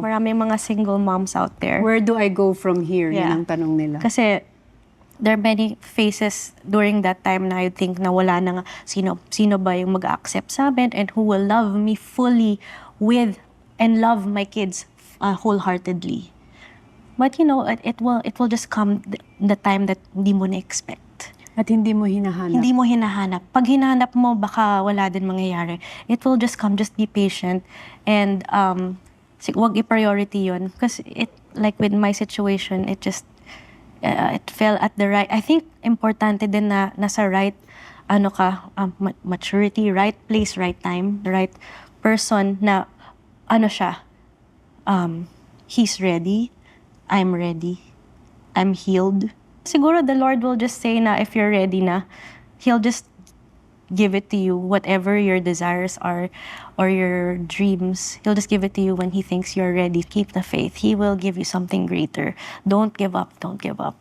Maraming mga single moms out there. Where do I go from here? Yeah. Yan ang tanong nila. Kasi there are many phases during that time na I think na wala na nga sino ba yung mag-accept sa amin and who will love me fully with and love my kids wholeheartedly. But you know, it will just come the time that hindi mo na-expect. At hindi mo hinahanap. Hindi mo hinahanap. Pag hinahanap mo, baka wala din mangyayari. It will just come. Just be patient. And wag i-priority yun. Because like with my situation, it fell at the right. I think importante din na nasa right, maturity, right place, right time, the right person na, siya, he's ready, I'm ready, I'm healed. Siguro the Lord will just say na if you're ready na, He'll just give it to you, whatever your desires are or your dreams. He'll just give it to you when He thinks you're ready. Keep the faith. He will give you something greater. Don't give up. Don't give up.